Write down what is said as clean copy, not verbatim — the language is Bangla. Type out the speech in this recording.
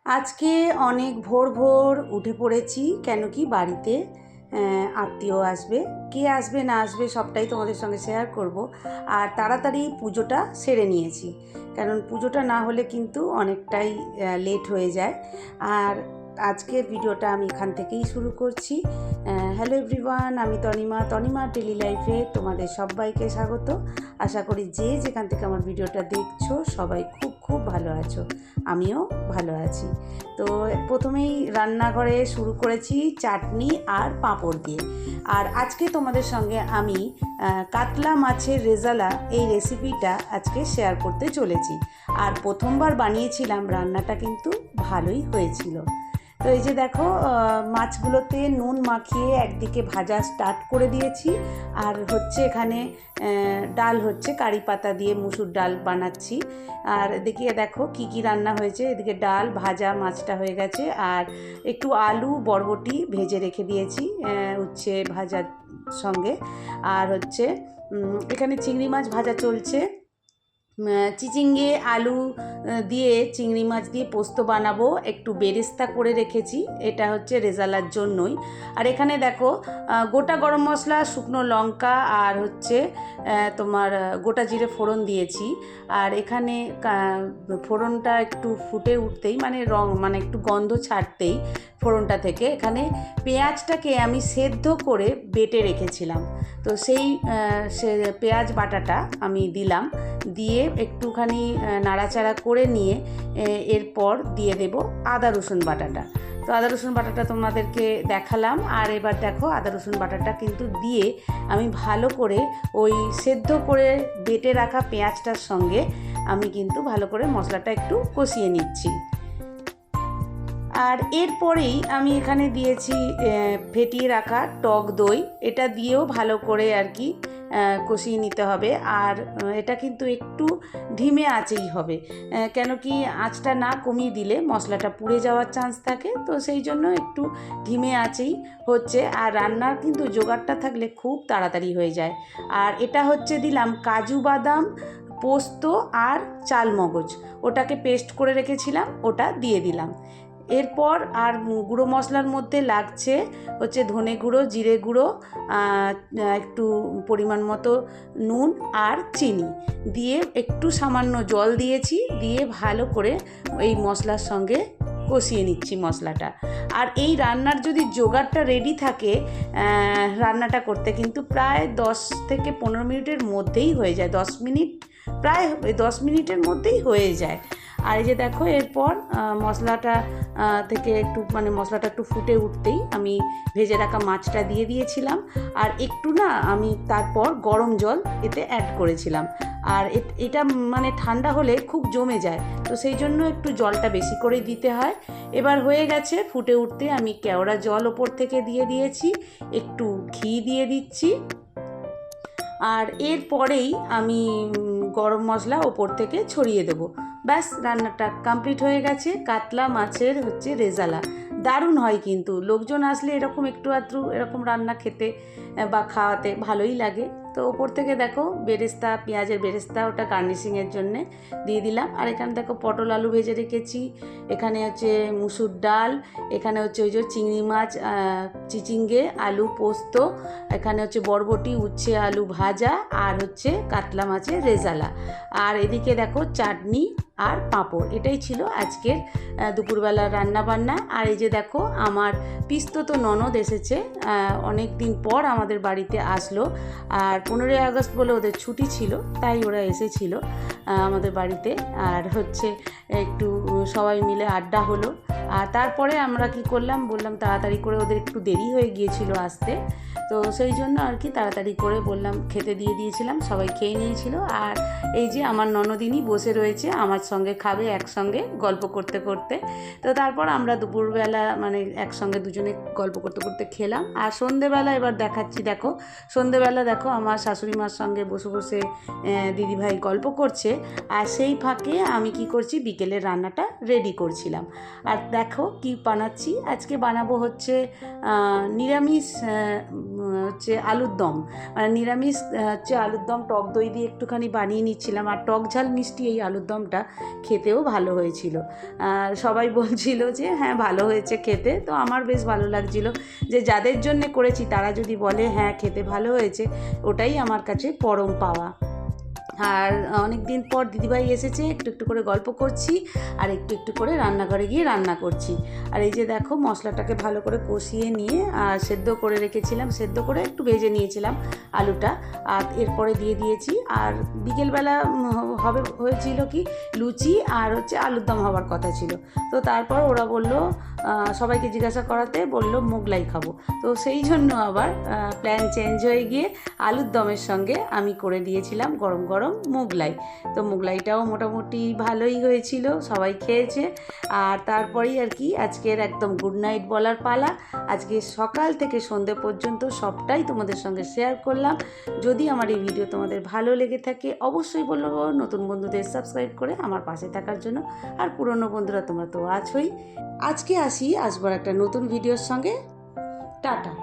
আজকে অনেক ভোর ভোর উঠে পড়েছি, কেন কি বাড়িতে আত্মীয় আসবে। কে আসবে না আসবে সবটাই তোমাদের সঙ্গে শেয়ার করব। আর তাড়াতাড়ি পুজোটা সেরে নিয়েছি, কারণ পুজোটা না হলে কিন্তু অনেকটাই লেট হয়ে যায়। আর আজকের ভিডিওটা আমি এখান থেকেই শুরু করছি। হ্যালো এভরিওয়ান, আমি তনিমার ডেলি লাইফে তোমাদের সবাইকে স্বাগত। আশা করি যে যেখান থেকে আমার ভিডিওটা দেখছো সবাই খুব খুব ভালো আছো, আমিও ভালো আছি। তো প্রথমেই রান্নাঘরে শুরু করেছি চাটনি আর পাঁপড় দিয়ে। আর আজকে তোমাদের সঙ্গে আমি কাতলা মাছের রেজালা এই রেসিপিটা আজকে শেয়ার করতে চলেছি। আর প্রথমবার বানিয়েছিলাম, রান্নাটা কিন্তু ভালোই হয়েছিল। তো এই যে দেখো, মাছগুলোতে নুন মাখিয়ে একদিকে ভাজা স্টার্ট করে দিয়েছি। আর হচ্ছে এখানে ডাল হচ্ছে, কারি পাতা দিয়ে মুসুর ডাল বানাচ্ছি। আর এদিকে দেখো কি কি রান্না হয়েছে, এদিকে ডাল ভাজা মাছটা হয়ে গেছে, আর একটু আলু বরবটি ভেজে রেখে দিয়েছি উচ্ছে ভাজার সঙ্গে। আর হচ্ছে এখানে চিংড়ি মাছ ভাজা চলছে। চিচিঙ্গে আলু দিয়ে চিংড়ি মাছ দিয়ে পোস্ত বানাবো, একটু বেরেস্তা করে রেখেছি, এটা হচ্ছে রেজালার জন্যই। আর এখানে দেখো গোটা গরম মশলা, শুকনো লঙ্কা আর হচ্ছে তোমার গোটা জিরে ফোড়ন দিয়েছি। আর এখানে ফোড়নটা একটু ফুটে উঠতেই মানে একটু গন্ধ ছাড়তেই ফোড়নটা থেকে এখানে পেঁয়াজটাকে আমি সেদ্ধ করে বেটে রেখেছিলাম। তো সেই পেঁয়াজ বাটাটা আমি দিলাম, দিয়ে একটুখানি নাড়াচাড়া করে নিয়ে এরপর দিয়ে দেব আদা রসুন বাটাটা। তো আদা রসুন বাটাটা তোমাদেরকে দেখালাম। আর এবার দেখো আদা রসুন বাটাটা কিন্তু দিয়ে আমি ভালো করে ওই সেদ্ধ করে বেটে রাখা পেঁয়াজটার সঙ্গে আমি কিন্তু ভালো করে মশলাটা একটু কষিয়ে নিচ্ছি। আর এরপরেই আমি এখানে দিয়েছি ফেটিয়ে রাখা টক দই, এটা দিয়েও ভালো করে আর কি কষিয়ে নিতে হবে। আর এটা কিন্তু একটু ধিমে আঁচেই হবে, কেন কি আঁচটা না কমিয়ে দিলে মশলাটা পুড়ে যাওয়ার চান্স থাকে। তো সেই জন্য একটু ধিমে আঁচেই হচ্ছে। আর রান্নার কিন্তু জোগাড়টা থাকলে খুব তাড়াতাড়ি হয়ে যায়। আর এটা হচ্ছে দিলাম কাজু বাদাম, পোস্ত আর চালমগজ, ওটাকে পেস্ট করে রেখেছিলাম, ওটা দিয়ে দিলাম। এরপর আর গুঁড়ো মশলার মধ্যে লাগছে হচ্ছে ধনে গুঁড়ো, জিরে গুঁড়ো, একটু পরিমাণ মতো নুন আর চিনি দিয়ে একটু সামান্য জল দিয়েছি, দিয়ে ভালো করে এই মশলার সঙ্গে কষিয়ে নিচ্ছি মশলাটা। আর এই রান্নার যদি জোগাড়টা রেডি থাকে, রান্নাটা করতে কিন্তু প্রায় 10 থেকে 15 মিনিটের মধ্যেই হয়ে যায়। 10 মিনিট, প্রায় 10 মিনিটের মধ্যেই হয়ে যায়। আর এই যে দেখো এরপর মশলাটা থেকে একটু মশলাটা একটু ফুটে উঠতেই আমি ভেজে রাখা মাছটা দিয়ে দিয়েছিলাম। আর একটু আমি তারপর গরম জল এতে অ্যাড করেছিলাম। আর এটা ঠান্ডা হলে খুব জমে যায়, তো সেই জন্য একটু জলটা বেশি করে দিতে হয়। এবার হয়ে গেছে, ফুটে উঠতে আমি কেওড়া জল ওপর থেকে দিয়ে দিয়েছি, একটু ঘি দিয়ে দিচ্ছি। আর এরপরেই আমি গরম মশলা ওপর থেকে ছড়িয়ে দেবো। ব্যাস, রান্নাটা কমপ্লিট হয়ে গেছে। কাতলা মাছের হচ্ছে রেজালা দারুণ হয়, কিন্তু লোকজন আসলে এরকম একটু আধটু এরকম রান্না খেতে বা খাওয়াতে ভালোই লাগে। তো ওপর থেকে দেখো বেরেস্তা, পেঁয়াজের বেরেস্তা, ওটা গার্নিশিংয়ের জন্যে দিয়ে দিলাম। আর এখানে দেখো পটল আলু ভেজে রেখেছি, এখানে হচ্ছে মুসুর ডাল, এখানে হচ্ছে ওই যে চিংড়ি মাছ, চিচিঙ্গে আলু পোস্ত, এখানে হচ্ছে বরবটি উচ্ছে আলু ভাজা, আর হচ্ছে কাতলা মাছের রেজালা। আর এদিকে দেখো চাটনি আর পাঁপড়, এটাই ছিল আজকের দুপুরবেলার রান্নাবান্না। আর এই যে দেখো আমার পিস্তত ননদ এসেছে, অনেক দিন পর আমাদের বাড়িতে আসলো। আর 15ই আগস্ট বলে ওদের ছুটি ছিল, তাই ওরা এসেছিল আমাদের বাড়িতে। আর হচ্ছে একটু সবাই মিলে আড্ডা হলো। আর তারপরে আমরা কি করলাম, বললাম তাড়াতাড়ি করে, ওদের একটু দেরি হয়ে গিয়েছিল আসতে, তো সেই জন্য আর কি তাড়াতাড়ি করে বললাম খেতে দিয়ে দিয়েছিলাম, সবাই খেয়ে নিয়েছিল। আর এই যে আমার ননদিনী বসে রয়েছে আমার সঙ্গে, খাবে একসঙ্গে গল্প করতে করতে। তো তারপর আমরা দুপুরবেলা একসঙ্গে দুজনে গল্প করতে করতে খেলাম। আর সন্ধেবেলা এবার দেখাচ্ছি, দেখো সন্ধেবেলা দেখো আমার শাশুড়ি মার সঙ্গে বসে বসে দিদিভাই গল্প করছে, আর সেই ফাঁকে আমি কি করছি, বিকেলের রান্নাটা রেডি করছিলাম। আর দেখো কি বানাচ্ছি, আজকে বানাবো হচ্ছে নিরামিষ হচ্ছে আলুর দম, মানে নিরামিষ হচ্ছে আলুর দম টক দই দিয়ে একটুখানি বানিয়ে নিচ্ছিলাম। আর টক ঝাল মিষ্টি এই আলুর দমটা খেতেও ভালো হয়েছিল। সবাই বলছিল যে হ্যাঁ ভালো হয়েছে খেতে, তো আমার বেশ ভালো লাগছিল যে যাদের জন্যে করেছি তারা যদি বলে হ্যাঁ খেতে ভালো হয়েছে, ওটাই আমার কাছে পরম পাওয়া। আর অনেক দিন পর দিদিভাই এসেছে, একটু একটু করে গল্প করছি আর একটু একটু করে রান্নাঘরে গিয়ে রান্না করছি। আর এই যে দেখো মশলাটাকে ভালো করে কষিয়ে নিয়ে সেদ্ধ করে রেখেছিলাম, সেদ্ধ করে একটু ভেজে নিয়েছিলাম আলুটা, আর এরপরে দিয়ে দিয়েছি। আর বিকেলবেলা হয়েছিল কি লুচি আর হচ্ছে আলুর দম হওয়ার কথা ছিল, তো তারপর ওরা বললো, সবাইকে জিজ্ঞাসা করাতে বললো মোগলাই খাবো, তো সেই জন্য আবার প্ল্যান চেঞ্জ হয়ে গিয়ে আলুর দমের সঙ্গে আমি করে দিয়েছিলাম গরম গরম মোগলাই। তো মোগলাইটাও মোটামুটি ভালোই হয়েছিল, সবাই খেয়েছে। আর তারপরেই আর কি আজকের একদম গুড নাইট বলার পালা। আজকে সকাল থেকে সন্ধ্যে পর্যন্ত সবটাই তোমাদের সঙ্গে শেয়ার করলাম। যদি আমার এই ভিডিও তোমাদের ভালো লেগে থাকে অবশ্যই বলবো নতুন বন্ধুদের সাবস্ক্রাইব করে আমার পাশে থাকার জন্য, আর পুরনো বন্ধুরা তোমরা তো আছোই। আজকে আসবো একটা নতুন ভিডিওর সঙ্গে। টাটা।